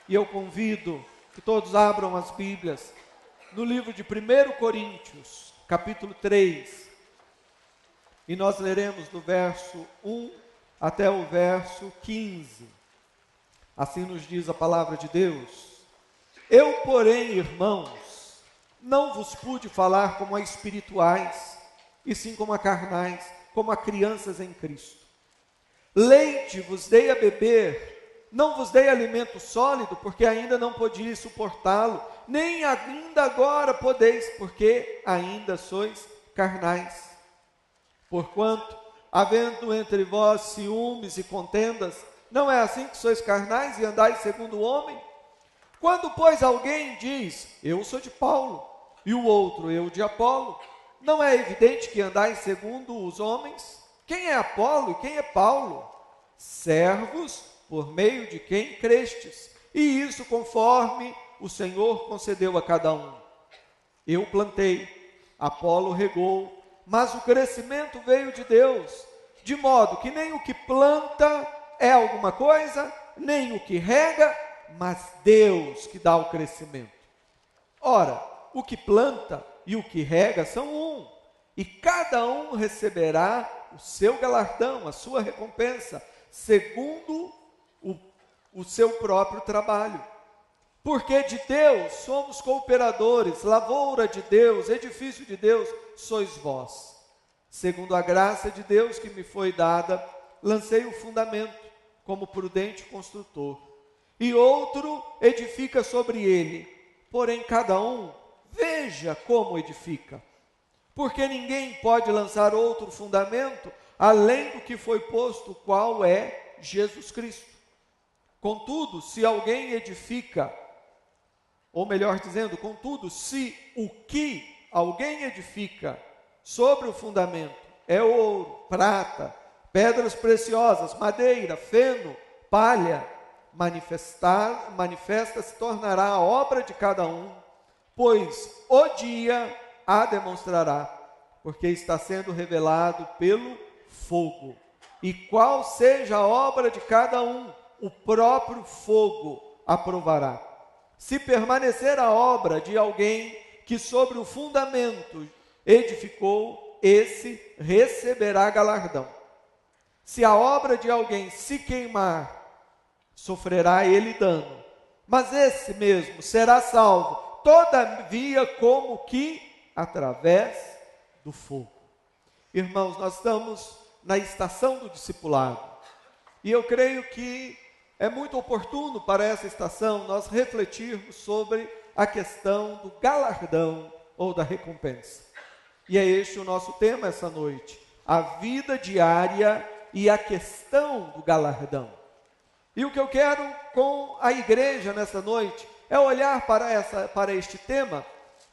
E eu convido que todos abram as Bíblias no livro de 1 Coríntios, capítulo 3. E nós leremos do verso 1 até o verso 15. Assim nos diz a palavra de Deus. Eu, porém, irmãos, não vos pude falar como a espirituais, e sim como a carnais, como a crianças em Cristo. Leite vos dei a beber, não vos dei alimento sólido, porque ainda não podíeis suportá-lo, nem ainda agora podeis, porque ainda sois carnais. Porquanto, havendo entre vós ciúmes e contendas, não é assim que sois carnais e andais segundo o homem? Quando, pois, alguém diz, eu sou de Paulo, e o outro, eu de Apolo, não é evidente que andais segundo os homens? Quem é Apolo e quem é Paulo? Servos por meio de quem crestes, e isso conforme o Senhor concedeu a cada um. Eu plantei, Apolo regou, mas o crescimento veio de Deus, de modo que nem o que planta é alguma coisa, nem o que rega, mas Deus que dá o crescimento. Ora, o que planta e o que rega são um, e cada um receberá o seu galardão, a sua recompensa, segundo o seu próprio trabalho. Porque de Deus somos cooperadores, lavoura de Deus, edifício de Deus, sois vós. Segundo a graça de Deus que me foi dada, lancei o fundamento, como prudente construtor. E outro edifica sobre ele, porém cada um veja como edifica. Porque ninguém pode lançar outro fundamento, além do que foi posto, qual é Jesus Cristo. Contudo, se alguém edifica, ou melhor dizendo, contudo, se o que alguém edifica sobre o fundamento é ouro, prata, pedras preciosas, madeira, feno, palha, manifesta se tornará a obra de cada um, pois o dia a demonstrará, porque está sendo revelado pelo fogo. E qual seja a obra de cada um, o próprio fogo aprovará. Se permanecer a obra de alguém que sobre o fundamento edificou, esse receberá galardão. Se a obra de alguém se queimar, sofrerá ele dano, mas esse mesmo será salvo, todavia como que através do fogo. Irmãos, nós estamos na estação do discipulado, e eu creio que é muito oportuno para essa estação nós refletirmos sobre a questão do galardão ou da recompensa. E é este o nosso tema essa noite, a vida diária e a questão do galardão. E o que eu quero com a igreja nessa noite é olhar para este tema,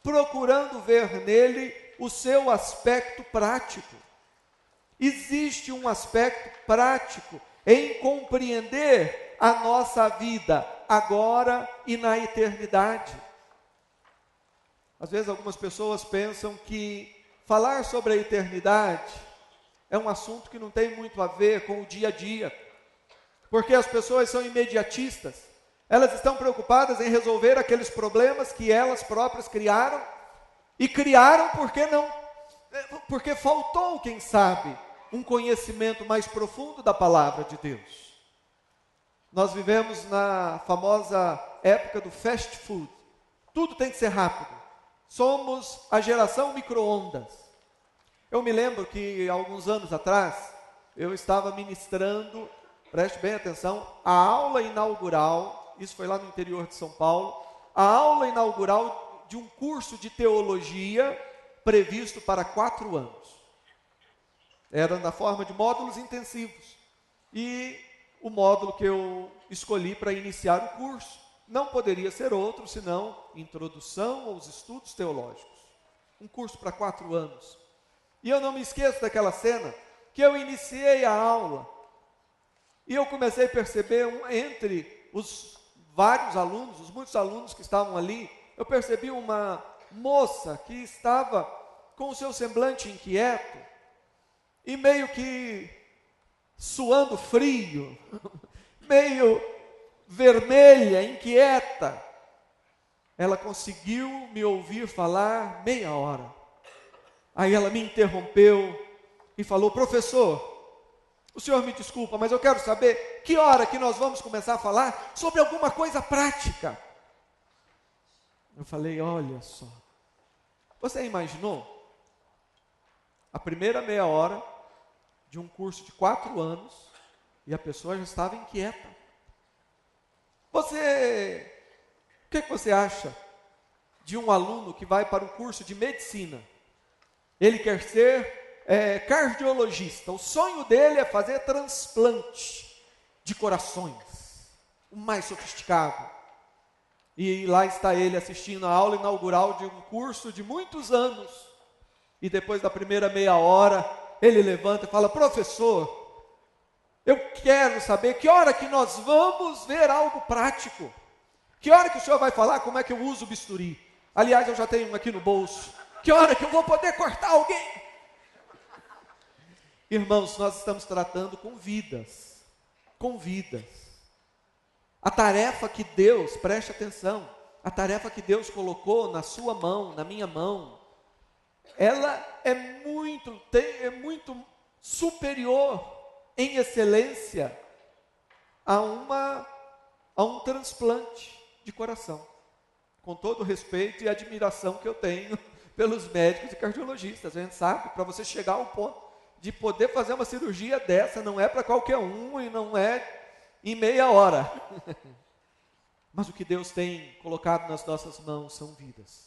procurando ver nele o seu aspecto prático. Existe um aspecto prático em compreender a nossa vida agora e na eternidade. Às vezes algumas pessoas pensam que falar sobre a eternidade é um assunto que não tem muito a ver com o dia a dia, porque as pessoas são imediatistas, elas estão preocupadas em resolver aqueles problemas que elas próprias criaram, e criaram porque faltou, quem sabe, um conhecimento mais profundo da palavra de Deus. Nós vivemos na famosa época do fast food, tudo tem que ser rápido, somos a geração micro-ondas. Eu me lembro que alguns anos atrás, eu estava ministrando, preste bem atenção, a aula inaugural, isso foi lá no interior de São Paulo, a aula inaugural de um curso de teologia previsto para 4 anos. Era na forma de módulos intensivos. E o módulo que eu escolhi para iniciar o curso não poderia ser outro senão Introdução aos Estudos Teológicos. Um curso para 4 anos. E eu não me esqueço daquela cena que eu iniciei a aula e eu comecei a perceber entre os vários alunos, os muitos alunos que estavam ali, eu percebi uma moça que estava com o seu semblante inquieto e meio que suando frio, meio vermelha, inquieta. Ela conseguiu me ouvir falar meia hora. Aí ela me interrompeu e falou: professor, o senhor me desculpa, mas eu quero saber que hora que nós vamos começar a falar sobre alguma coisa prática. Eu falei: olha só, você imaginou a primeira meia hora de um curso de 4 anos e a pessoa já estava inquieta? O que você acha de um aluno que vai para o curso de medicina? Ele quer ser cardiologista. O sonho dele é fazer transplante de corações, o mais sofisticado. E lá está ele assistindo a aula inaugural de um curso de muitos anos. E depois da primeira meia hora, ele levanta e fala: professor, eu quero saber que hora que nós vamos ver algo prático. Que hora que o senhor vai falar como é que eu uso o bisturi? Aliás, eu já tenho um aqui no bolso. Que hora que eu vou poder cortar alguém? Irmãos, nós estamos tratando com vidas. Com vidas. A tarefa que Deus, preste atenção, a tarefa que Deus colocou na sua mão, na minha mão, ela é muito superior em excelência a um transplante de coração. Com todo o respeito e admiração que eu tenho pelos médicos e cardiologistas. A gente sabe, para você chegar ao ponto de poder fazer uma cirurgia dessa, não é para qualquer um e não é em meia hora. Mas o que Deus tem colocado nas nossas mãos são vidas.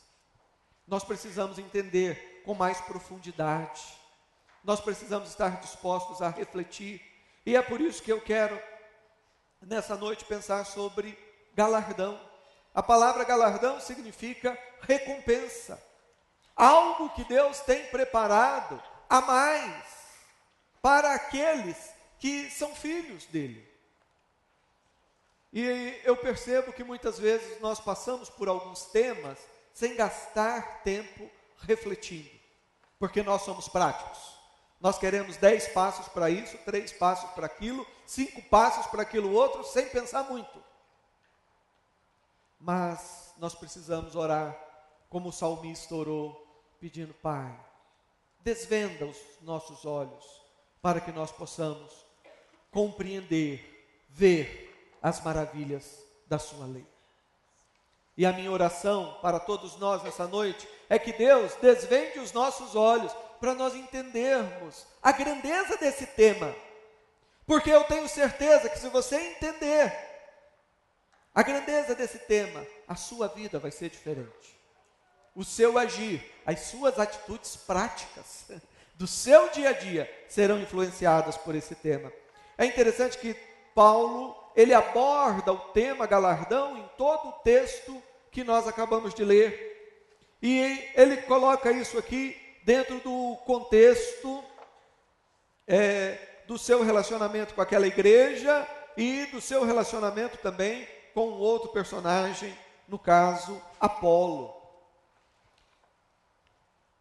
Nós precisamos entender com mais profundidade. Nós precisamos estar dispostos a refletir. E é por isso que eu quero, nessa noite, pensar sobre galardão. A palavra galardão significa recompensa. Algo que Deus tem preparado a mais para aqueles que são filhos dele. E eu percebo que muitas vezes nós passamos por alguns temas sem gastar tempo refletindo, porque nós somos práticos. Nós queremos 10 passos para isso, 3 passos para aquilo, 5 passos para aquilo outro, sem pensar muito. Mas nós precisamos orar, como o salmista orou, pedindo: Pai, desvenda os nossos olhos, para que nós possamos compreender, ver as maravilhas da sua lei. E a minha oração para todos nós nessa noite é que Deus desvende os nossos olhos para nós entendermos a grandeza desse tema. Porque eu tenho certeza que se você entender a grandeza desse tema, a sua vida vai ser diferente. O seu agir, as suas atitudes práticas do seu dia a dia serão influenciadas por esse tema. É interessante que Paulo, ele aborda o tema galardão em todo o texto que nós acabamos de ler. E ele coloca isso aqui dentro do contexto do seu relacionamento com aquela igreja e do seu relacionamento também com um outro personagem, no caso, Apolo.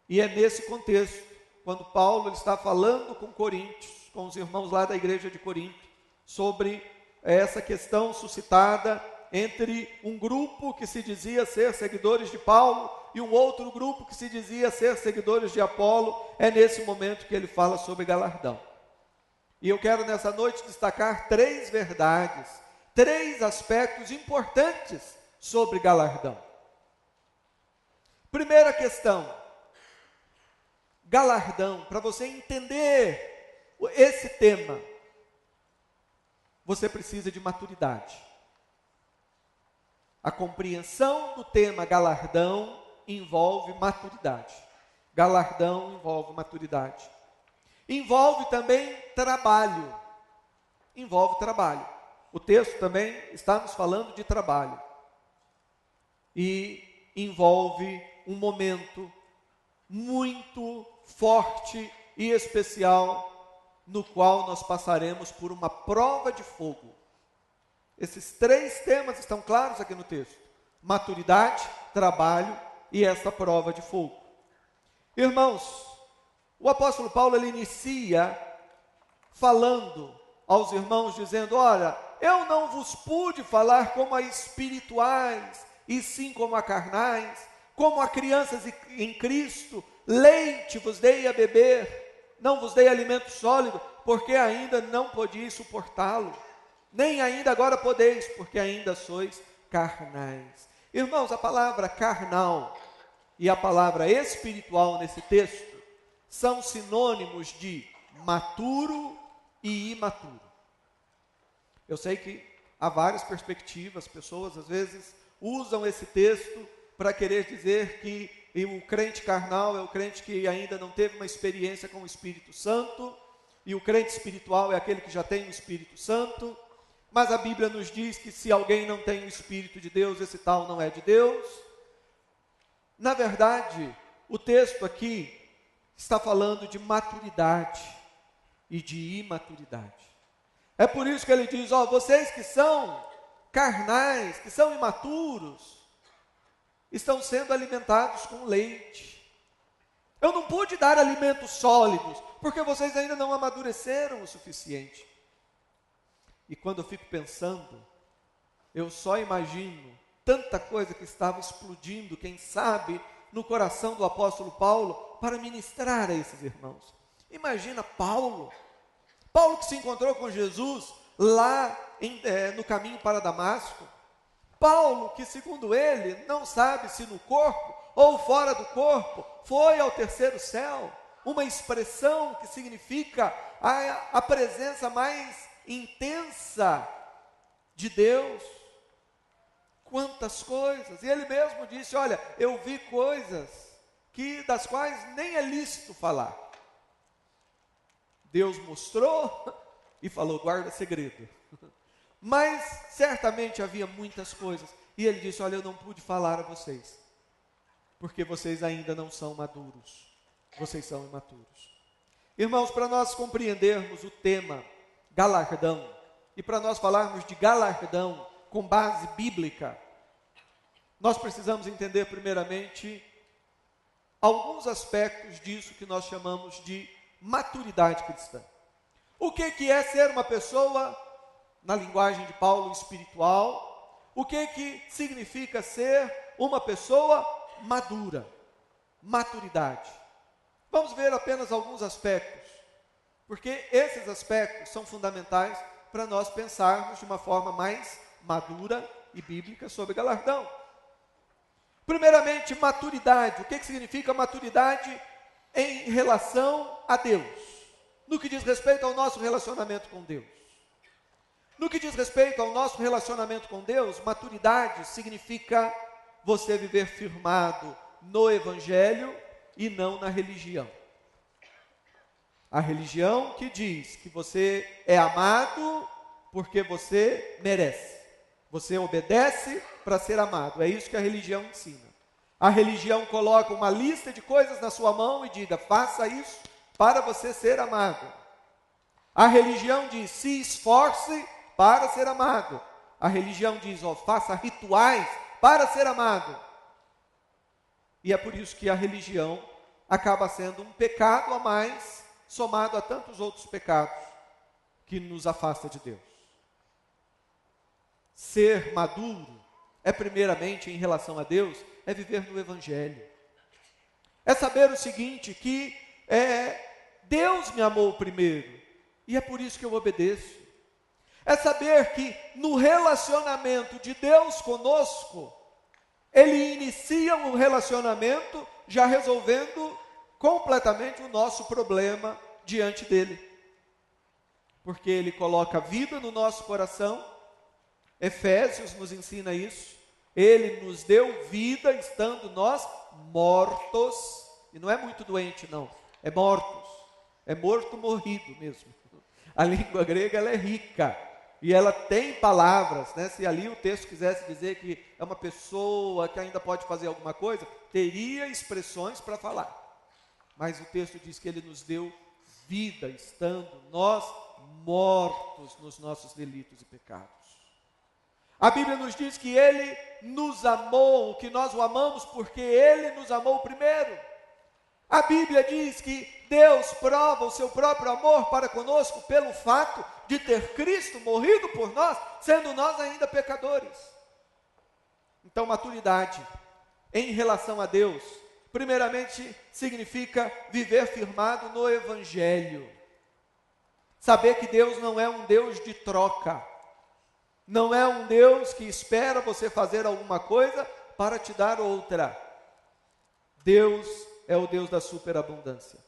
E é nesse contexto, quando Paulo está falando com Coríntios, com os irmãos lá da igreja de Corinto, sobre essa questão suscitada entre um grupo que se dizia ser seguidores de Paulo e um outro grupo que se dizia ser seguidores de Apolo. É nesse momento que ele fala sobre galardão. E eu quero nessa noite destacar 3 verdades, 3 aspectos importantes sobre galardão. Primeira questão: galardão. Para você entender esse tema, você precisa de maturidade. A compreensão do tema galardão envolve maturidade. Galardão envolve maturidade. Envolve também trabalho. Envolve trabalho. O texto também está nos falando de trabalho. E envolve um momento muito forte e especial, no qual nós passaremos por uma prova de fogo. Esses 3 temas estão claros aqui no texto: maturidade, trabalho e essa prova de fogo. Irmãos, o apóstolo Paulo, ele inicia falando aos irmãos, dizendo: olha, eu não vos pude falar como a espirituais, e sim como a carnais, como a crianças em Cristo, leite vos dei a beber, não vos dei alimento sólido, porque ainda não podíeis suportá-lo, nem ainda agora podeis, porque ainda sois carnais. Irmãos, a palavra carnal e a palavra espiritual nesse texto são sinônimos de maturo e imaturo. Eu sei que há várias perspectivas, pessoas às vezes usam esse texto para querer dizer que o crente carnal é o crente que ainda não teve uma experiência com o Espírito Santo, e o crente espiritual é aquele que já tem o Espírito Santo, mas a Bíblia nos diz que se alguém não tem o Espírito de Deus, esse tal não é de Deus. Na verdade, o texto aqui está falando de maturidade e de imaturidade. É por isso que ele diz, vocês que são carnais, que são imaturos, estão sendo alimentados com leite. Eu não pude dar alimentos sólidos, porque vocês ainda não amadureceram o suficiente. E quando eu fico pensando, eu só imagino tanta coisa que estava explodindo, quem sabe, no coração do apóstolo Paulo, para ministrar a esses irmãos. Imagina Paulo que se encontrou com Jesus lá no caminho para Damasco. Paulo, que segundo ele, não sabe se no corpo ou fora do corpo, foi ao terceiro céu, uma expressão que significa a presença mais intensa de Deus. Quantas coisas, e ele mesmo disse, olha, eu vi coisas das quais nem é lícito falar. Deus mostrou e falou, guarda segredo. Mas certamente havia muitas coisas, e ele disse, olha, eu não pude falar a vocês, porque vocês ainda não são maduros, vocês são imaturos. Irmãos, para nós compreendermos o tema galardão, e para nós falarmos de galardão com base bíblica, nós precisamos entender primeiramente alguns aspectos disso que nós chamamos de maturidade cristã. O que é ser uma pessoa, na linguagem de Paulo, espiritual? O que significa ser uma pessoa madura? Maturidade. Vamos ver apenas alguns aspectos, porque esses aspectos são fundamentais para nós pensarmos de uma forma mais madura e bíblica sobre galardão. Primeiramente, maturidade. O que significa maturidade em relação a Deus? No que diz respeito ao nosso relacionamento com Deus. No que diz respeito ao nosso relacionamento com Deus, maturidade significa você viver firmado no Evangelho e não na religião. A religião que diz que você é amado porque você merece. Você obedece para ser amado. É isso que a religião ensina. A religião coloca uma lista de coisas na sua mão e diga, faça isso para você ser amado. A religião diz, se esforce para ser amado. A religião diz, faça rituais para ser amado. E é por isso que a religião acaba sendo um pecado a mais, somado a tantos outros pecados que nos afasta de Deus. Ser maduro é primeiramente em relação a Deus, é viver no Evangelho. É saber o seguinte, que Deus me amou primeiro, e é por isso que eu obedeço. É saber que no relacionamento de Deus conosco, Ele inicia um relacionamento já resolvendo completamente o nosso problema diante dEle. Porque Ele coloca vida no nosso coração. Efésios nos ensina isso. Ele nos deu vida estando nós mortos. E não é muito doente, não. É mortos. É morto, morrido mesmo. A língua grega ela é rica. E ela tem palavras, né? Se ali o texto quisesse dizer que é uma pessoa que ainda pode fazer alguma coisa, teria expressões para falar. Mas o texto diz que Ele nos deu vida, estando nós mortos nos nossos delitos e pecados. A Bíblia nos diz que Ele nos amou, que nós o amamos porque Ele nos amou primeiro. A Bíblia diz que Deus prova o seu próprio amor para conosco pelo fato de ter Cristo morrido por nós, sendo nós ainda pecadores. Então, maturidade em relação a Deus, primeiramente, significa viver firmado no Evangelho. Saber que Deus não é um Deus de troca. Não é um Deus que espera você fazer alguma coisa para te dar outra. Deus é o Deus da superabundância.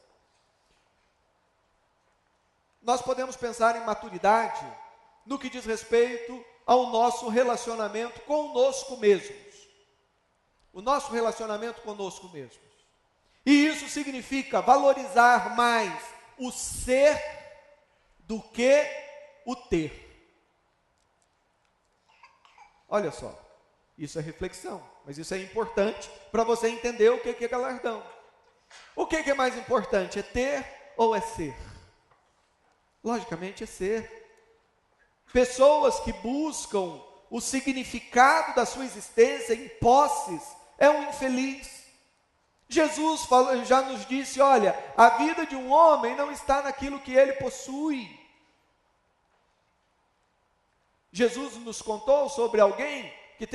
Nós podemos pensar em maturidade no que diz respeito ao nosso relacionamento conosco mesmos. O nosso relacionamento conosco mesmos. E isso significa valorizar mais o ser do que o ter. Olha só, isso é reflexão, mas isso é importante para você entender o que é galardão. O que é mais importante, é ter ou é ser? Logicamente é ser. Pessoas que buscam o significado da sua existência em posses, é um infeliz. Jesus já nos disse, olha, a vida de um homem não está naquilo que ele possui. Jesus nos contou sobre alguém que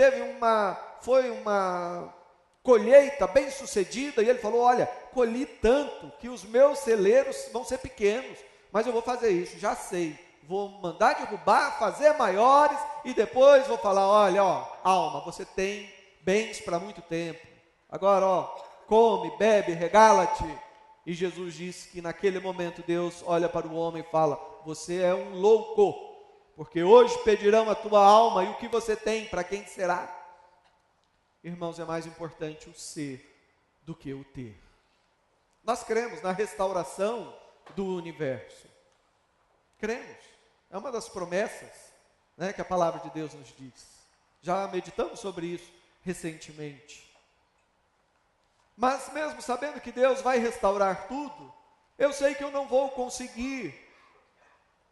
foi uma colheita bem sucedida, e ele falou, olha, colhi tanto que os meus celeiros vão ser pequenos, mas eu vou fazer isso, já sei, vou mandar derrubar, fazer maiores, e depois vou falar, olha, alma, você tem bens para muito tempo, agora, come, bebe, regala-te. E Jesus disse que naquele momento Deus olha para o homem e fala, você é um louco, porque hoje pedirão a tua alma, e o que você tem, para quem será? Irmãos, é mais importante o ser do que o ter. Nós cremos na restauração do universo. Cremos. É uma das promessas, né, que a palavra de Deus nos diz. Já meditamos sobre isso recentemente. Mas mesmo sabendo que Deus vai restaurar tudo, eu sei que eu não vou conseguir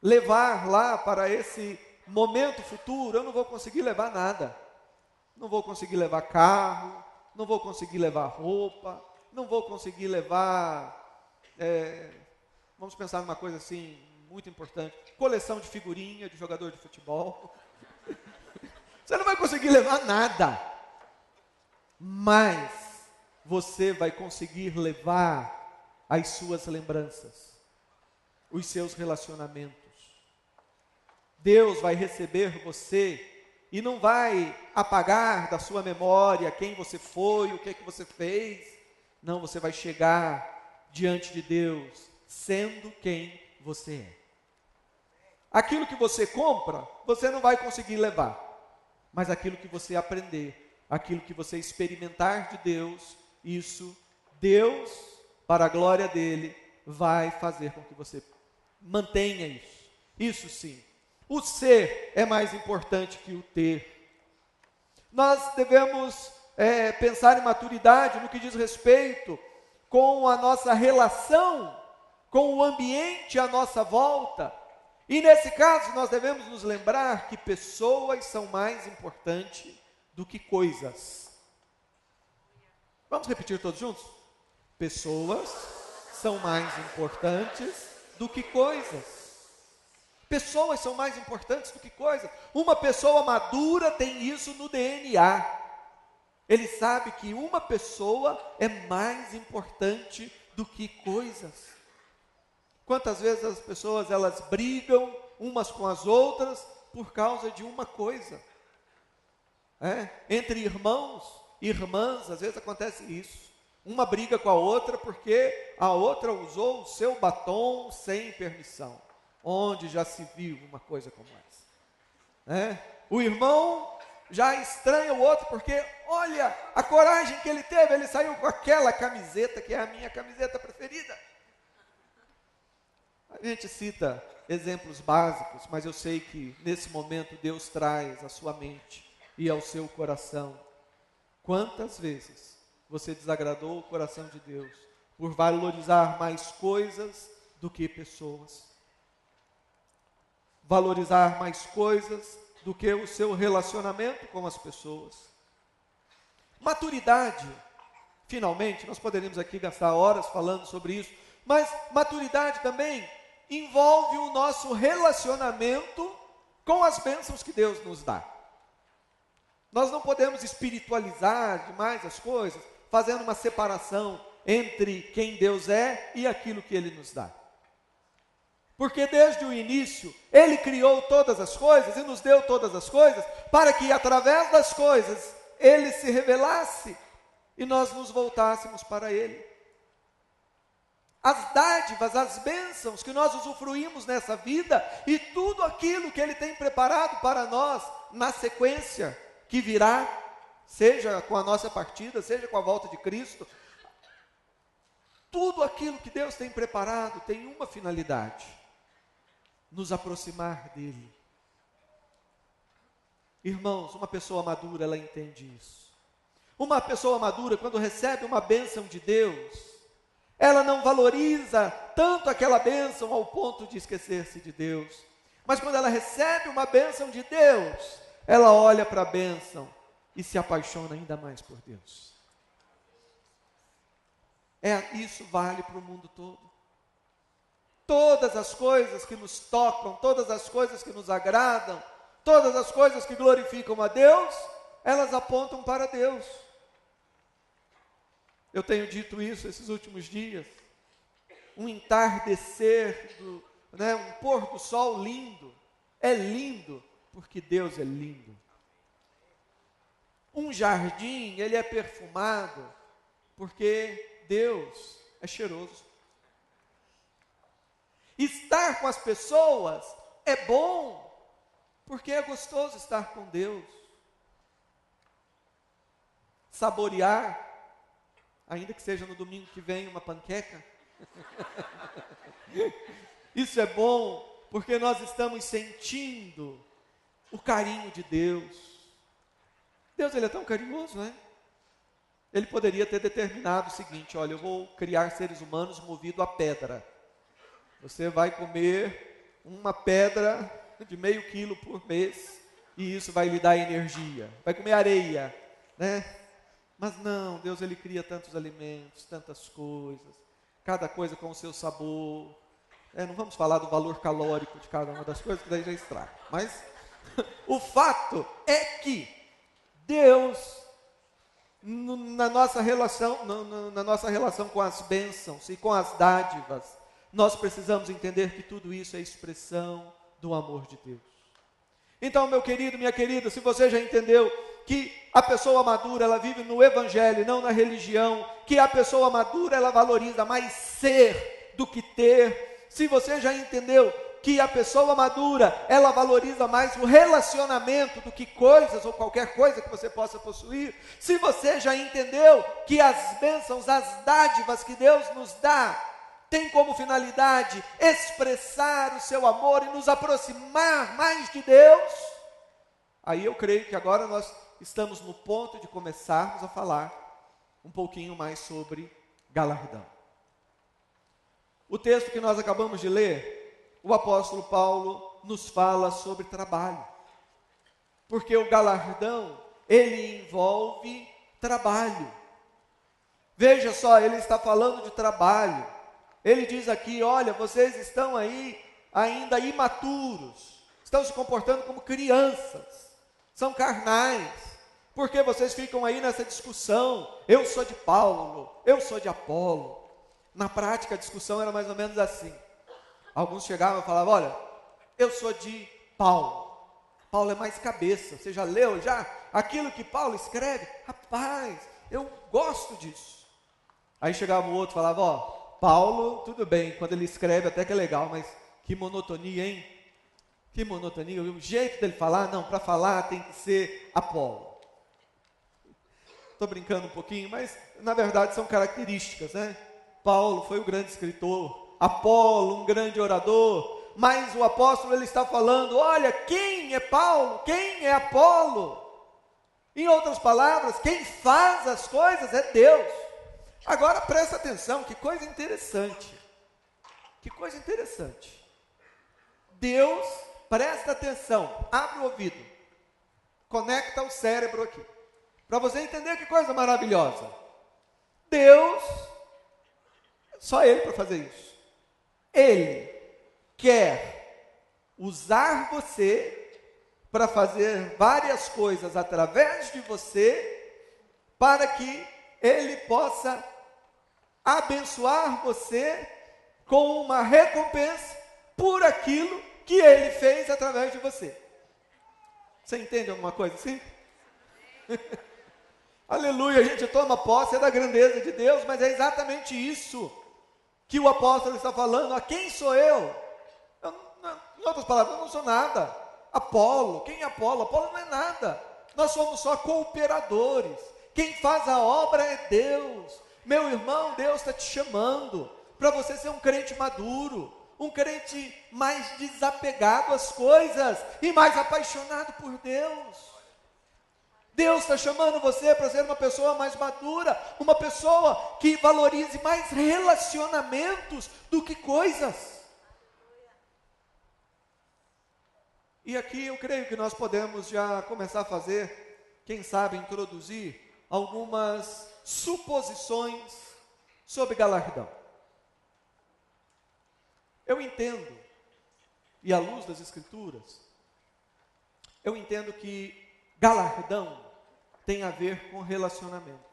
levar lá para esse momento futuro, eu não vou conseguir levar nada. Não vou conseguir levar carro, não vou conseguir levar roupa, não vou conseguir levar, vamos pensar numa coisa assim, muito importante, coleção de figurinha de jogador de futebol. Você não vai conseguir levar nada, mas você vai conseguir levar as suas lembranças, os seus relacionamentos. Deus vai receber você e não vai apagar da sua memória quem você foi, o que você fez. Não, você vai chegar diante de Deus sendo quem você é. Aquilo que você compra, você não vai conseguir levar. Mas aquilo que você aprender, aquilo que você experimentar de Deus, isso, Deus, para a glória dele, vai fazer com que você mantenha isso. Isso sim. O ser é mais importante que o ter. Nós devemos pensar em maturidade no que diz respeito com a nossa relação com o ambiente à nossa volta. E nesse caso nós devemos nos lembrar que pessoas são mais importantes do que coisas. Vamos repetir todos juntos? Pessoas são mais importantes do que coisas. Pessoas são mais importantes do que coisas. Uma pessoa madura tem isso no DNA. Ele sabe que uma pessoa é mais importante do que coisas. Quantas vezes as pessoas elas brigam umas com as outras por causa de uma coisa? Entre irmãos, irmãs, às vezes acontece isso. Uma briga com a outra porque a outra usou o seu batom sem permissão. Onde já se viu uma coisa como essa? O irmão já estranha o outro porque, olha, a coragem que ele teve, ele saiu com aquela camiseta que é a minha camiseta preferida. A gente cita exemplos básicos, mas eu sei que nesse momento Deus traz à sua mente e ao seu coração. Quantas vezes você desagradou o coração de Deus por valorizar mais coisas do que pessoas? Valorizar mais coisas do que o seu relacionamento com as pessoas. Maturidade finalmente, nós poderíamos aqui gastar horas falando sobre isso, mas maturidade também envolve o nosso relacionamento com as bênçãos que Deus nos dá. Nós não podemos espiritualizar demais as coisas, fazendo uma separação entre quem Deus é e aquilo que Ele nos dá. Porque desde o início, Ele criou todas as coisas e nos deu todas as coisas, para que através das coisas, Ele se revelasse e nós nos voltássemos para Ele. As dádivas, as bênçãos que nós usufruímos nessa vida e tudo aquilo que Ele tem preparado para nós na sequência que virá, seja com a nossa partida, seja com a volta de Cristo, tudo aquilo que Deus tem preparado tem uma finalidade: nos aproximar dEle. Irmãos, uma pessoa madura, ela entende isso. Uma pessoa madura, quando recebe uma bênção de Deus, ela não valoriza tanto aquela bênção ao ponto de esquecer-se de Deus. Mas quando ela recebe uma bênção de Deus, ela olha para a bênção e se apaixona ainda mais por Deus. Isso vale para o mundo todo. Todas as coisas que nos tocam, todas as coisas que nos agradam, todas as coisas que glorificam a Deus, elas apontam para Deus. Eu tenho dito isso esses últimos dias. Um entardecer, um pôr do sol lindo. É lindo porque Deus é lindo. Um jardim, ele é perfumado porque Deus é cheiroso. Estar com as pessoas é bom porque é gostoso estar com Deus. Saborear, ainda que seja no domingo que vem, uma panqueca. Isso é bom, porque nós estamos sentindo o carinho de Deus. Deus, Ele é tão carinhoso, né? Ele poderia ter determinado o seguinte: olha, eu vou criar seres humanos movido a pedra. Você vai comer uma pedra de meio quilo por mês, e isso vai lhe dar energia. Vai comer areia, né? Mas não, Deus, Ele cria tantos alimentos, tantas coisas, cada coisa com o seu sabor. Não vamos falar do valor calórico de cada uma das coisas, que daí já estraga. Mas o fato é que Deus, na nossa relação com as bênçãos e com as dádivas, nós precisamos entender que tudo isso é expressão do amor de Deus. Então, meu querido, minha querida, se você já entendeu que a pessoa madura, ela vive no evangelho, não na religião, que a pessoa madura, ela valoriza mais ser do que ter. Se você já entendeu que a pessoa madura, ela valoriza mais o relacionamento do que coisas ou qualquer coisa que você possa possuir. Se você já entendeu que as bênçãos, as dádivas que Deus nos dá, tem como finalidade expressar o seu amor e nos aproximar mais de Deus, aí eu creio que agora nós estamos no ponto de começarmos a falar um pouquinho mais sobre galardão. O texto que nós acabamos de ler, o apóstolo Paulo nos fala sobre trabalho, porque o galardão, ele envolve trabalho. Veja só, ele está falando de trabalho. Ele diz aqui: olha, vocês estão aí ainda imaturos, estão se comportando como crianças, são carnais, porque vocês ficam aí nessa discussão, eu sou de Paulo, eu sou de Apolo. Na prática a discussão era mais ou menos assim. Alguns chegavam e falavam: olha, eu sou de Paulo, Paulo é mais cabeça, você já leu aquilo que Paulo escreve? Rapaz, eu gosto disso. Aí chegava o outro e falava: ó, Paulo, tudo bem, quando ele escreve até que é legal, mas que monotonia, hein? Que monotonia, o jeito dele falar, não, para falar tem que ser Apolo. Estou brincando um pouquinho, mas na verdade são características, né? Paulo foi o grande escritor, Apolo, um grande orador, mas o apóstolo, ele está falando: olha, quem é Paulo? Quem é Apolo? Em outras palavras, quem faz as coisas é Deus. Agora presta atenção, que coisa interessante. Que coisa interessante. Deus, presta atenção, abre o ouvido, conecta o cérebro aqui, para você entender que coisa maravilhosa. Deus, só Ele para fazer isso. Ele quer usar você para fazer várias coisas através de você, para que Ele possa abençoar você com uma recompensa por aquilo que Ele fez através de você. Você entende alguma coisa assim? Aleluia, a gente toma posse da grandeza de Deus, mas é exatamente isso que o apóstolo está falando. A quem sou eu? Em outras palavras, eu não sou nada. Apolo, quem é Apolo? Apolo não é nada. Nós somos só cooperadores. Quem faz a obra é Deus. Meu irmão, Deus está te chamando para você ser um crente maduro, um crente mais desapegado às coisas e mais apaixonado por Deus. Deus está chamando você para ser uma pessoa mais madura, uma pessoa que valorize mais relacionamentos do que coisas. E aqui eu creio que nós podemos já começar a fazer, quem sabe introduzir algumas suposições sobre galardão. Eu entendo, e à luz das Escrituras, eu entendo que galardão tem a ver com relacionamento.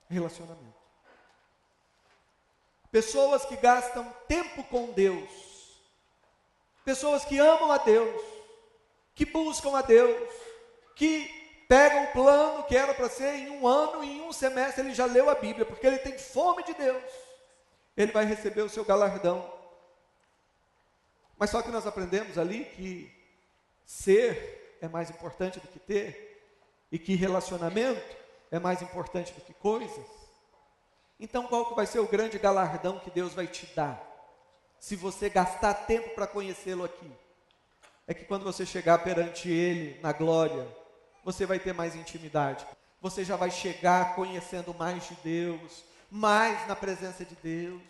Relacionamento. Pessoas que gastam tempo com Deus, pessoas que amam a Deus, que buscam a Deus, que pegam o plano que era para ser em um ano, e em um semestre ele já leu a Bíblia, porque ele tem fome de Deus, ele vai receber o seu galardão. Mas só que nós aprendemos ali que ser é mais importante do que ter, e que relacionamento é mais importante do que coisas. Então qual que vai ser o grande galardão que Deus vai te dar, se você gastar tempo para conhecê-lo aqui? É que quando você chegar perante Ele na glória, você vai ter mais intimidade, você já vai chegar conhecendo mais de Deus, mais na presença de Deus.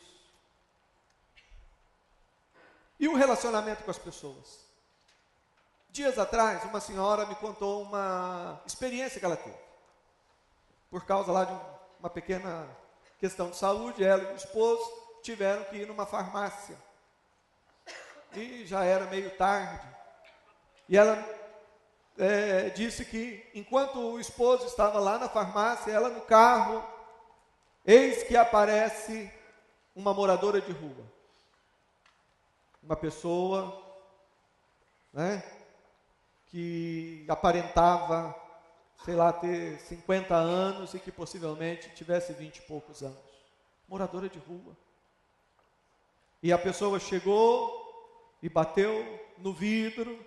E o relacionamento com as pessoas? Dias atrás, uma senhora me contou uma experiência que ela teve. Por causa lá de uma pequena questão de saúde, ela e o esposo tiveram que ir numa farmácia. E já era meio tarde. E ela disse que, enquanto o esposo estava lá na farmácia, ela no carro, eis que aparece uma moradora de rua. Uma pessoa, que aparentava, sei lá, ter 50 anos e que possivelmente tivesse 20 e poucos anos. Moradora de rua. E a pessoa chegou e bateu no vidro,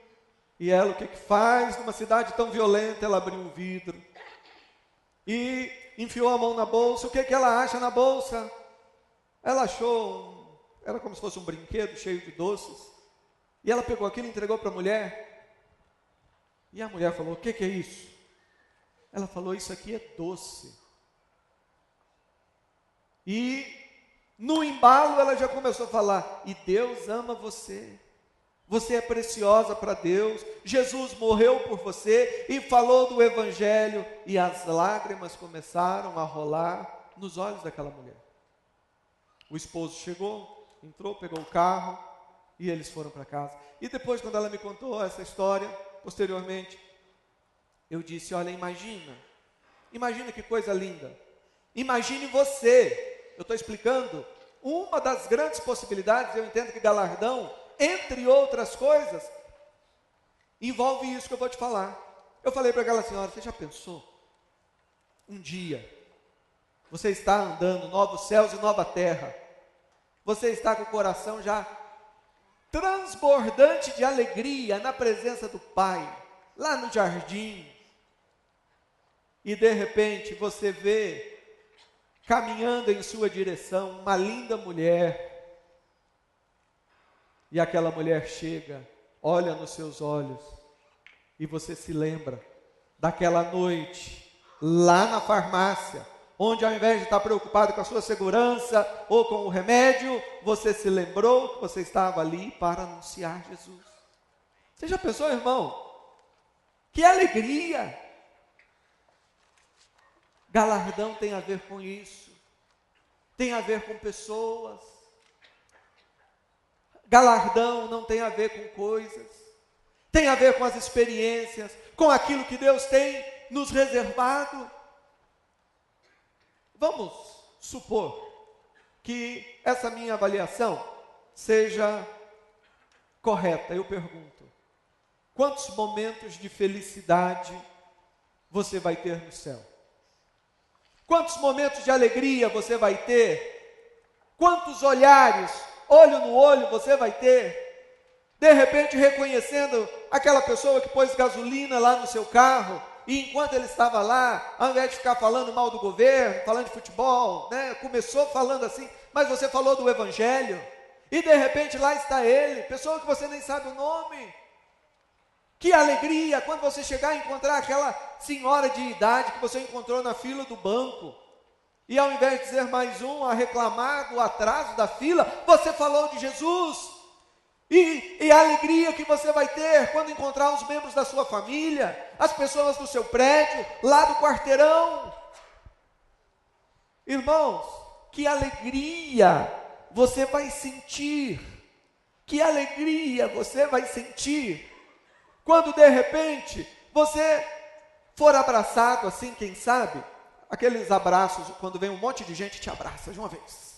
e ela o que faz? Numa cidade tão violenta, ela abriu o vidro e enfiou a mão na bolsa. O que ela acha na bolsa? Ela achou, era como se fosse um brinquedo cheio de doces, e ela pegou aquilo e entregou para a mulher. E a mulher falou: o que é isso? Ela falou: isso aqui é doce. E no embalo ela já começou a falar: e Deus ama você, você é preciosa para Deus, Jesus morreu por você, e falou do Evangelho, e as lágrimas começaram a rolar nos olhos daquela mulher. O esposo chegou, entrou, pegou o carro, e eles foram para casa. E depois, quando ela me contou essa história, posteriormente, eu disse: olha, imagina que coisa linda, imagine você, eu estou explicando, uma das grandes possibilidades, eu entendo que galardão, entre outras coisas, envolve isso que eu vou te falar. Eu falei para aquela senhora: você já pensou, um dia, você está andando, novos céus e nova terra, você está com o coração já transbordante de alegria na presença do Pai, lá no jardim, e de repente você vê caminhando em sua direção uma linda mulher, e aquela mulher chega, olha nos seus olhos, e você se lembra daquela noite lá na farmácia, onde ao invés de estar preocupado com a sua segurança ou com o remédio, você se lembrou que você estava ali para anunciar Jesus. Você já pensou, irmão? Que alegria! Galardão tem a ver com isso, tem a ver com pessoas. Galardão não tem a ver com coisas, tem a ver com as experiências, com aquilo que Deus tem nos reservado. Vamos supor que essa minha avaliação seja correta. Eu pergunto: quantos momentos de felicidade você vai ter no céu? Quantos momentos de alegria você vai ter? Quantos olhares, olho no olho, você vai ter? De repente reconhecendo aquela pessoa que pôs gasolina lá no seu carro, e enquanto ele estava lá, ao invés de ficar falando mal do governo, falando de futebol, começou falando assim, mas você falou do evangelho, e de repente lá está ele, pessoa que você nem sabe o nome. Que alegria quando você chegar e encontrar aquela senhora de idade que você encontrou na fila do banco, e ao invés de dizer mais um a reclamar do atraso da fila, você falou de Jesus. E a alegria que você vai ter quando encontrar os membros da sua família, as pessoas do seu prédio, lá do quarteirão. Irmãos, que alegria você vai sentir, que alegria você vai sentir, quando de repente você for abraçado assim, quem sabe, aqueles abraços, quando vem um monte de gente te abraça de uma vez,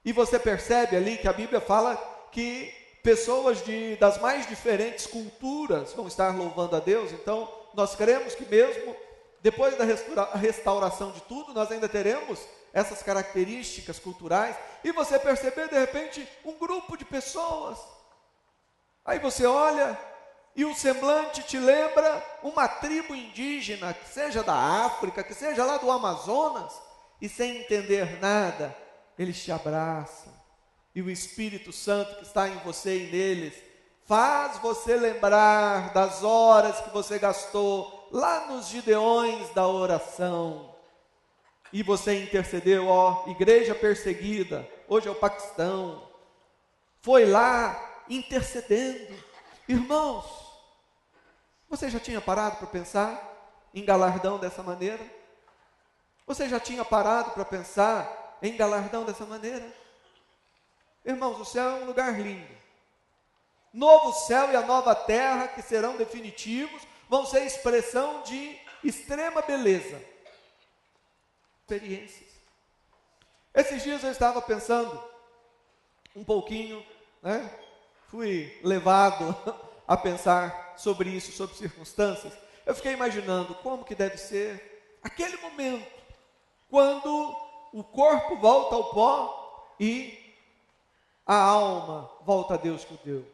e você percebe ali que a Bíblia fala que pessoas das mais diferentes culturas vão estar louvando a Deus. Então nós cremos que mesmo depois da restauração de tudo, nós ainda teremos essas características culturais, e você perceber de repente um grupo de pessoas, aí você olha, e o semblante te lembra uma tribo indígena, que seja da África, que seja lá do Amazonas, e sem entender nada, eles te abraçam, e o Espírito Santo que está em você e neles, faz você lembrar das horas que você gastou lá nos gideões da oração, e você intercedeu, igreja perseguida, hoje é o Paquistão, foi lá intercedendo. Irmãos, você já tinha parado para pensar em galardão dessa maneira? Você já tinha parado para pensar em galardão dessa maneira? Irmãos, o céu é um lugar lindo. Novo céu e a nova terra, que serão definitivos, vão ser expressão de extrema beleza. Experiências. Esses dias eu estava pensando um pouquinho, fui levado a pensar sobre isso, sobre circunstâncias. Eu fiquei imaginando como que deve ser aquele momento, quando o corpo volta ao pó e a alma volta a Deus que o deu.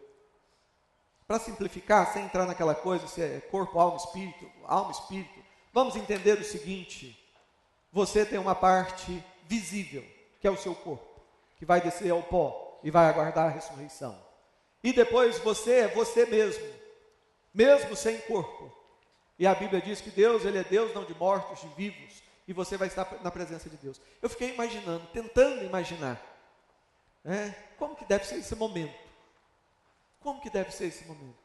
Para simplificar, sem entrar naquela coisa, se é corpo, alma, espírito, vamos entender o seguinte: você tem uma parte visível, que é o seu corpo, que vai descer ao pó e vai aguardar a ressurreição. E depois você é você mesmo sem corpo. E a Bíblia diz que Deus, Ele é Deus não de mortos, de vivos, e você vai estar na presença de Deus. Eu fiquei imaginando, tentando imaginar, como que deve ser esse momento? Como que deve ser esse momento?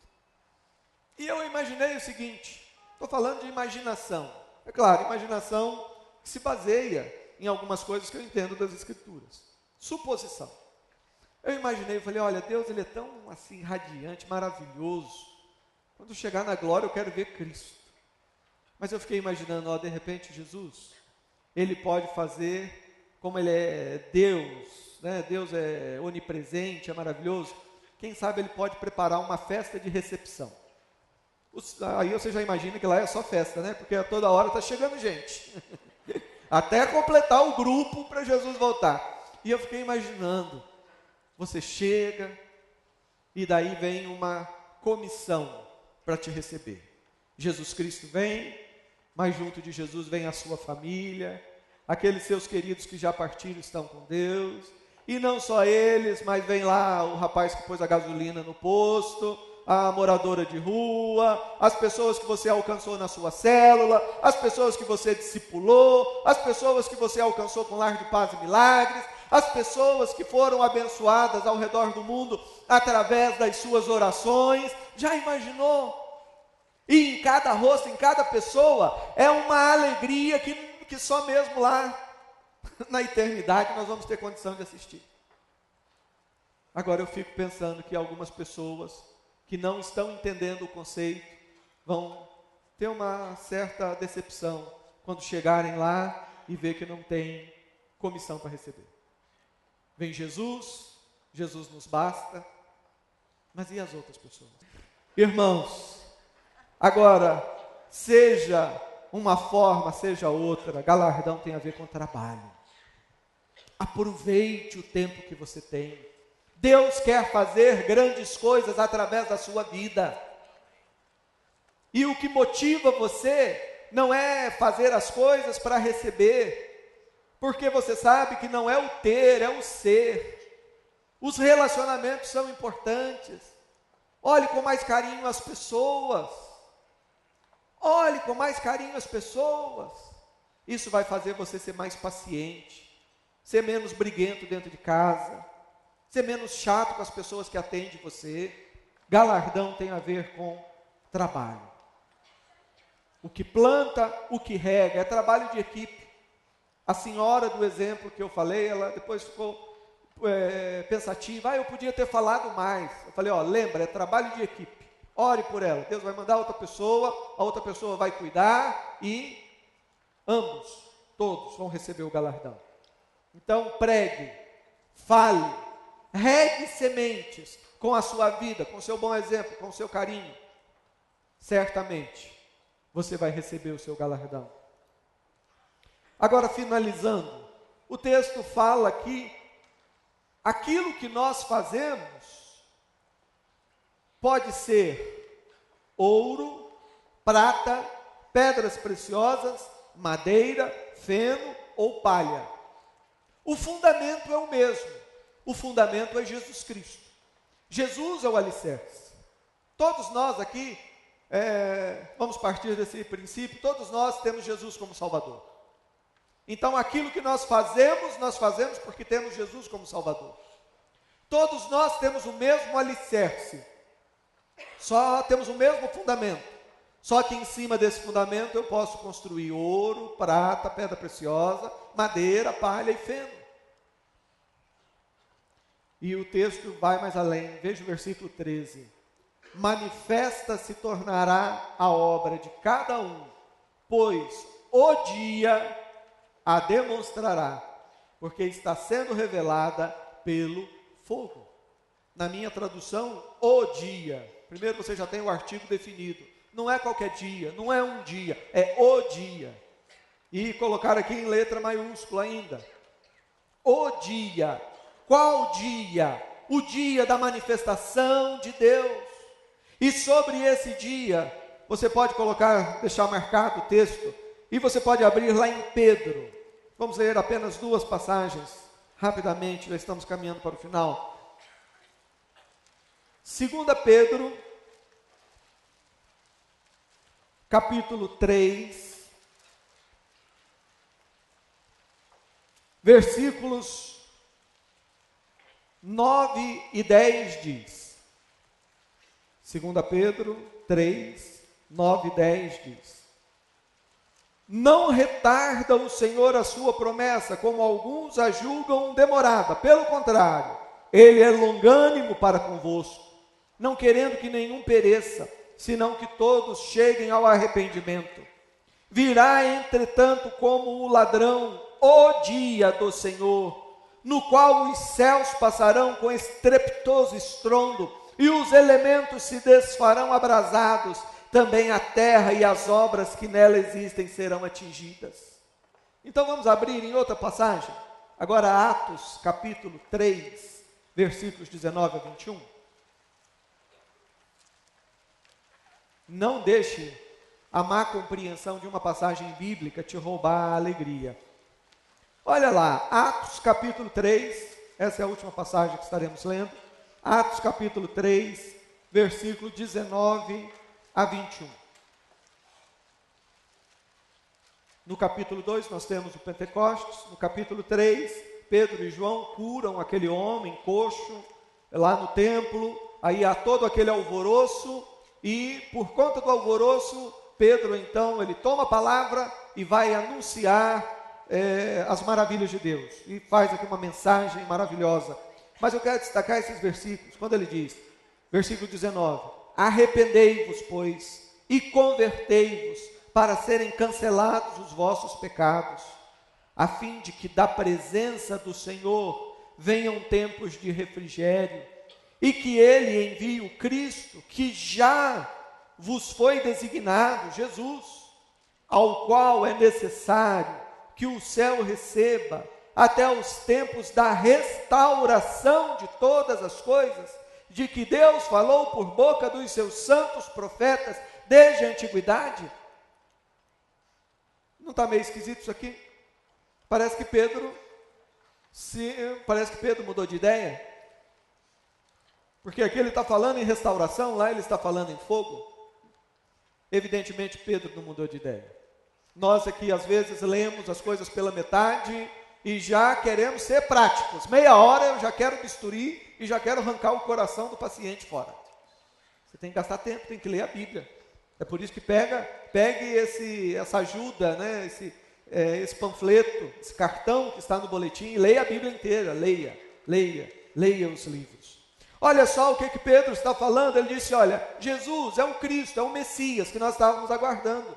E eu imaginei o seguinte, estou falando de imaginação. É claro, imaginação que se baseia em algumas coisas que eu entendo das Escrituras. Suposição. Eu imaginei, eu falei, olha, Deus, Ele é tão assim, radiante, maravilhoso. Quando chegar na glória, eu quero ver Cristo. Mas eu fiquei imaginando, de repente, Jesus, Ele pode fazer, como Ele é Deus, Deus é onipresente, é maravilhoso. Quem sabe Ele pode preparar uma festa de recepção. Aí você já imagina que lá é só festa, porque a toda hora está chegando gente. Até completar o grupo para Jesus voltar. E eu fiquei imaginando, você chega, e daí vem uma comissão para te receber. Jesus Cristo vem, mas junto de Jesus vem a sua família, aqueles seus queridos que já partiram estão com Deus, e não só eles, mas vem lá o rapaz que pôs a gasolina no posto, a moradora de rua, as pessoas que você alcançou na sua célula, as pessoas que você discipulou, as pessoas que você alcançou com Lar de Paz e Milagres, as pessoas que foram abençoadas ao redor do mundo através das suas orações. Já imaginou? E em cada rosto, em cada pessoa, é uma alegria que que só mesmo lá na eternidade nós vamos ter condição de assistir. Agora eu fico pensando que algumas pessoas que não estão entendendo o conceito vão ter uma certa decepção quando chegarem lá e ver que não tem comissão para receber. Vem Jesus, Jesus nos basta, mas e as outras pessoas? Irmãos, agora, seja uma forma, seja outra, galardão tem a ver com trabalho. Aproveite o tempo que você tem. Deus quer fazer grandes coisas através da sua vida. E o que motiva você não é fazer as coisas para receber, porque você sabe que não é o ter, é o ser. Os relacionamentos são importantes. Olhe com mais carinho as pessoas. Olhe com mais carinho as pessoas. Isso vai fazer você ser mais paciente, ser menos briguento dentro de casa, ser menos chato com as pessoas que atendem você. Galardão tem a ver com trabalho. O que planta, o que rega, é trabalho de equipe. A senhora do exemplo que eu falei, ela depois ficou pensativa. Eu podia ter falado mais. Eu falei, lembra, é trabalho de equipe. Ore por ela. Deus vai mandar outra pessoa, a outra pessoa vai cuidar e ambos, todos vão receber o galardão. Então pregue, fale, regue sementes com a sua vida, com o seu bom exemplo, com o seu carinho. Certamente você vai receber o seu galardão. Agora, finalizando, o texto fala que aquilo que nós fazemos pode ser ouro, prata, pedras preciosas, madeira, feno ou palha. O fundamento é o mesmo. O fundamento é Jesus Cristo. Jesus é o alicerce. Todos nós aqui, vamos partir desse princípio, todos nós temos Jesus como Salvador. Então aquilo que nós fazemos porque temos Jesus como Salvador. Todos nós temos o mesmo alicerce, só temos o mesmo fundamento, só que em cima desse fundamento eu posso construir ouro, prata, pedra preciosa, madeira, palha e feno. E o texto vai mais além, veja o versículo 13. Manifesta se tornará a obra de cada um, pois o dia a demonstrará, porque está sendo revelada pelo fogo. Na minha tradução, o dia. Primeiro você já tem o artigo definido. Não é qualquer dia, não é um dia, é o dia. E colocar aqui em letra maiúscula ainda. O dia. Qual dia? O dia da manifestação de Deus. E sobre esse dia, você pode colocar, deixar marcado o texto, e você pode abrir lá em Pedro. Vamos ler apenas duas passagens, rapidamente, já estamos caminhando para o final. 2 Pedro, capítulo 3, versículos 9 e 10 diz. 2 Pedro 3, 9 e 10 diz. Não retarda o Senhor a sua promessa, como alguns a julgam demorada. Pelo contrário, Ele é longânimo para convosco, não querendo que nenhum pereça, senão que todos cheguem ao arrependimento. Virá, entretanto, como o ladrão, o dia do Senhor, no qual os céus passarão com estrepitoso estrondo, e os elementos se desfarão abrasados, também a terra e as obras que nela existem serão atingidas. Então vamos abrir em outra passagem, agora Atos capítulo 3, versículos 19 a 21. Não deixe a má compreensão de uma passagem bíblica te roubar a alegria. Olha lá, Atos capítulo 3, essa é a última passagem que estaremos lendo. Atos capítulo 3, versículo 19 a 21. No capítulo 2 nós temos o Pentecostes. No capítulo 3, Pedro e João curam aquele homem coxo lá no templo. Aí há todo aquele alvoroço e por conta do alvoroço Pedro, então, ele toma a palavra e vai anunciar as maravilhas de Deus. E faz aqui uma mensagem maravilhosa. Mas eu quero destacar esses versículos, quando ele diz, versículo 19: arrependei-vos, pois, e convertei-vos, para serem cancelados os vossos pecados, a fim de que da presença do Senhor venham tempos de refrigério, e que Ele envie o Cristo, que já vos foi designado, Jesus, ao qual é necessário que o céu receba, até os tempos da restauração de todas as coisas, de que Deus falou por boca dos seus santos profetas desde a antiguidade. Não está meio esquisito isso aqui? Parece que Pedro mudou de ideia. Porque aqui ele está falando em restauração, lá ele está falando em fogo. Evidentemente Pedro não mudou de ideia. Nós aqui às vezes lemos as coisas pela metade e já queremos ser práticos. Meia hora eu já quero bisturi e já quero arrancar o coração do paciente fora. Você tem que gastar tempo, tem que ler a Bíblia. É por isso que pegue essa ajuda, né? Esse panfleto, esse cartão que está no boletim, e leia a Bíblia inteira, leia os livros. Olha só o que Pedro está falando. Ele disse, olha, Jesus é o Cristo, é o Messias que nós estávamos aguardando.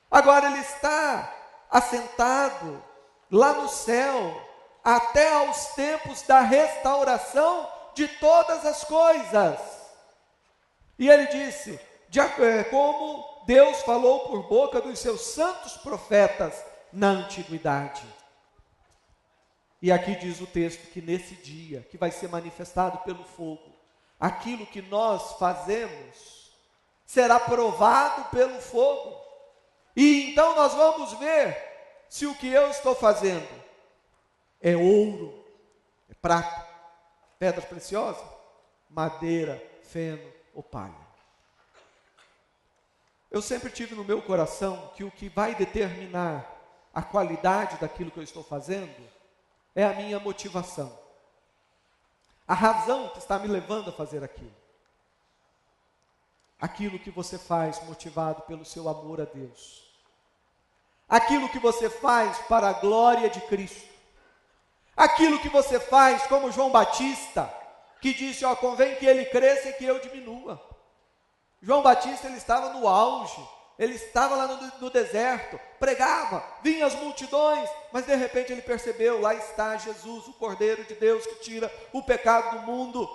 Agora ele está assentado lá no céu, até aos tempos da restauração de todas as coisas. E ele disse, como Deus falou por boca dos seus santos profetas na antiguidade. E aqui diz o texto que nesse dia, que vai ser manifestado pelo fogo, aquilo que nós fazemos será provado pelo fogo. E então nós vamos ver se o que eu estou fazendo é ouro, é prata, pedras preciosas, madeira, feno ou palha. Eu sempre tive no meu coração que o que vai determinar a qualidade daquilo que eu estou fazendo é a minha motivação. A razão que está me levando a fazer aquilo. Aquilo que você faz motivado pelo seu amor a Deus. Aquilo que você faz para a glória de Cristo. Aquilo que você faz como João Batista, que disse, convém que ele cresça e que eu diminua. João Batista, ele estava no auge, ele estava lá no deserto, pregava, vinham as multidões, mas de repente ele percebeu, lá está Jesus, o Cordeiro de Deus que tira o pecado do mundo,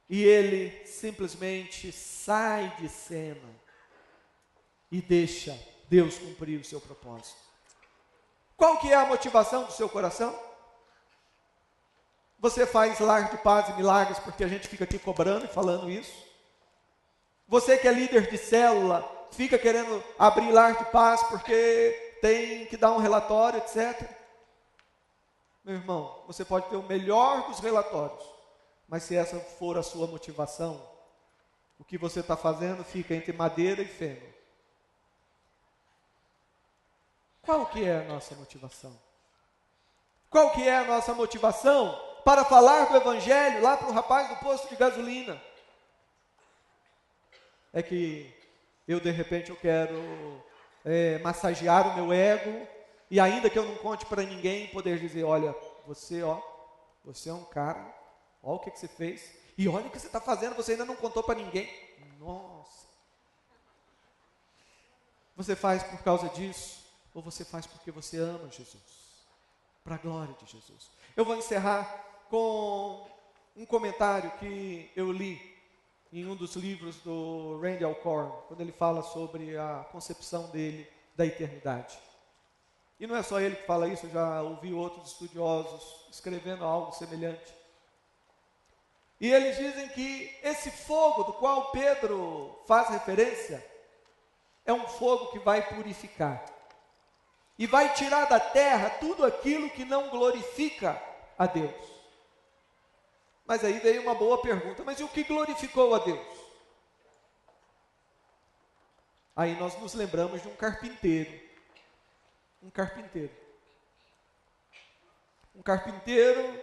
e ele simplesmente sai de cena e deixa Deus cumprir o seu propósito. Qual que é a motivação do seu coração? Você faz lar de paz e milagres porque a gente fica aqui cobrando e falando isso? Você que é líder de célula, fica querendo abrir lar de paz porque tem que dar um relatório, etc. Meu irmão, você pode ter o melhor dos relatórios, mas se essa for a sua motivação, o que você está fazendo fica entre madeira e feno. Qual que é a nossa motivação? Qual que é a nossa motivação para falar do Evangelho lá para o rapaz do posto de gasolina? É que de repente eu quero massagear o meu ego, e ainda que eu não conte para ninguém, poder dizer, olha, você é um cara, olha o que você fez, e olha o que você está fazendo, você ainda não contou para ninguém. Nossa! Você faz por causa disso? Ou você faz porque você ama Jesus? Para a glória de Jesus. Eu vou encerrar com um comentário que eu li em um dos livros do Randy Alcorn, quando ele fala sobre a concepção dele da eternidade. E não é só ele que fala isso, eu já ouvi outros estudiosos escrevendo algo semelhante. E eles dizem que esse fogo do qual Pedro faz referência é um fogo que vai purificar e vai tirar da terra tudo aquilo que não glorifica a Deus. Mas aí veio uma boa pergunta, mas e o que glorificou a Deus? Aí nós nos lembramos de um carpinteiro. Um carpinteiro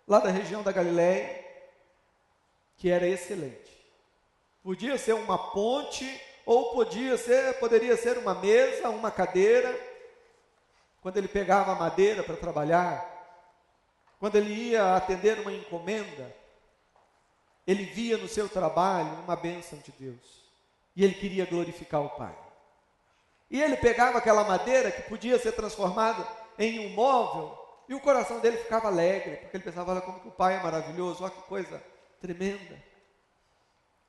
lá da região da Galileia, que era excelente. Podia ser uma ponte ou poderia ser uma mesa, uma cadeira. Quando ele pegava a madeira para trabalhar, quando ele ia atender uma encomenda, ele via no seu trabalho uma bênção de Deus. E ele queria glorificar o Pai. E ele pegava aquela madeira que podia ser transformada em um móvel, e o coração dele ficava alegre, porque ele pensava, olha como que o Pai é maravilhoso, olha que coisa tremenda.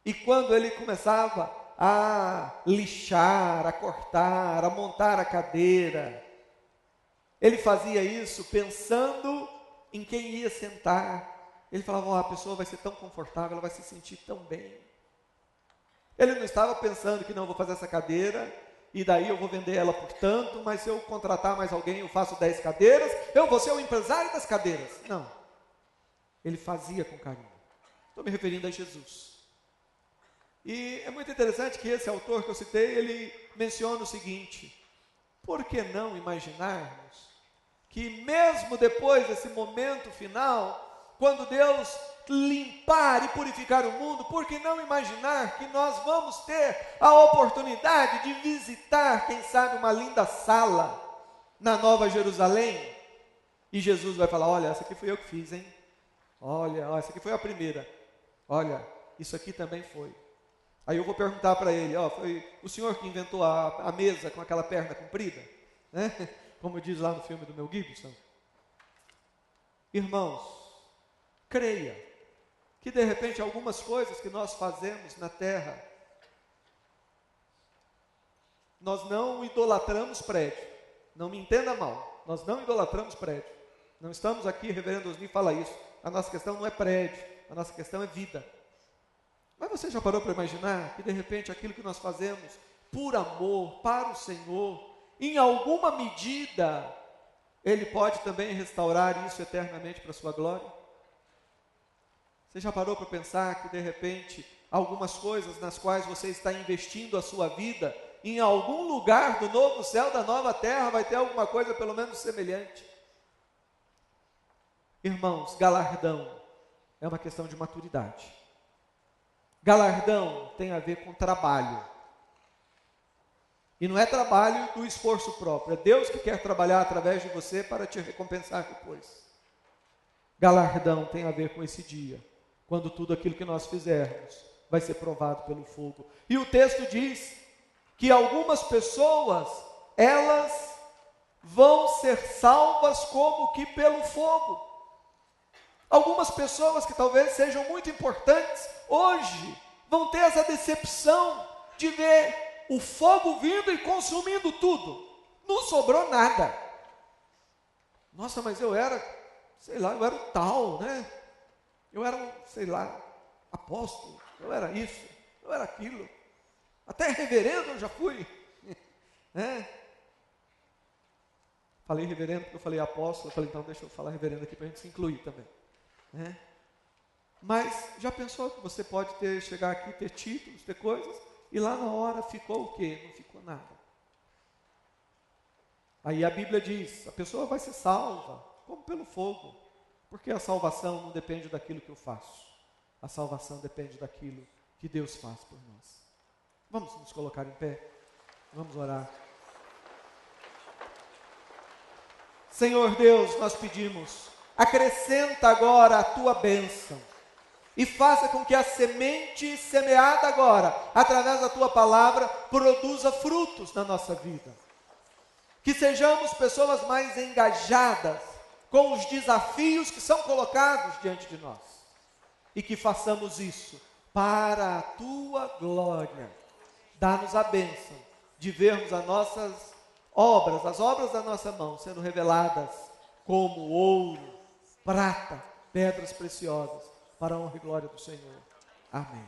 E quando ele começava a lixar, a cortar, a montar a cadeira, ele fazia isso pensando em quem ia sentar. Ele falava, oh, a pessoa vai ser tão confortável, ela vai se sentir tão bem. Ele não estava pensando que não, vou fazer essa cadeira, e daí eu vou vender ela por tanto, mas se eu contratar mais alguém, eu faço 10 cadeiras, eu vou ser o empresário das cadeiras. Não. Ele fazia com carinho. Estou me referindo a Jesus. E é muito interessante que esse autor que eu citei, ele menciona o seguinte: por que não imaginarmos que mesmo depois desse momento final, quando Deus limpar e purificar o mundo, por que não imaginar que nós vamos ter a oportunidade de visitar, quem sabe, uma linda sala na Nova Jerusalém, e Jesus vai falar, olha, essa aqui fui eu que fiz, hein? Olha, essa aqui foi a primeira. Olha, isso aqui também foi. Aí eu vou perguntar para ele, foi o senhor que inventou a mesa com aquela perna comprida? Né? Como diz lá no filme do Mel Gibson. Irmãos, creia que de repente algumas coisas que nós fazemos na terra, nós não idolatramos prédio. Não me entenda mal, nós não idolatramos prédio. Não estamos aqui, reverendo Osni fala isso, a nossa questão não é prédio, a nossa questão é vida. Mas você já parou para imaginar que de repente aquilo que nós fazemos por amor, para o Senhor, em alguma medida, Ele pode também restaurar isso eternamente para a sua glória? Você já parou para pensar que de repente algumas coisas nas quais você está investindo a sua vida, em algum lugar do novo céu, da nova terra, vai ter alguma coisa pelo menos semelhante? Irmãos, galardão é uma questão de maturidade. Galardão tem a ver com trabalho. E não é trabalho do esforço próprio, é Deus que quer trabalhar através de você para te recompensar depois. Galardão tem a ver com esse dia, quando tudo aquilo que nós fizermos vai ser provado pelo fogo. E o texto diz que algumas pessoas, elas vão ser salvas como que pelo fogo. Algumas pessoas que talvez sejam muito importantes, hoje, vão ter essa decepção de ver o fogo vindo e consumindo tudo. Não sobrou nada. Nossa, mas eu era o tal, né? Eu era apóstolo, eu era isso, eu era aquilo. Até reverendo eu já fui. Né? Falei reverendo porque eu falei apóstolo, eu falei, então deixa eu falar reverendo aqui para a gente se incluir também. Né? Mas já pensou que você pode chegar aqui, ter títulos, ter coisas, e lá na hora ficou o quê? Não ficou nada. Aí a Bíblia diz, a pessoa vai ser salva, como pelo fogo. Porque a salvação não depende daquilo que eu faço. A salvação depende daquilo que Deus faz por nós. Vamos nos colocar em pé. Vamos orar. Senhor Deus, nós pedimos, acrescenta agora a tua bênção. E faça com que a semente semeada agora, através da tua palavra, produza frutos na nossa vida. Que sejamos pessoas mais engajadas com os desafios que são colocados diante de nós. E que façamos isso para a tua glória. Dá-nos a bênção de vermos as nossas obras, as obras da nossa mão, sendo reveladas como ouro, prata, pedras preciosas, para a honra e glória do Senhor. Amém.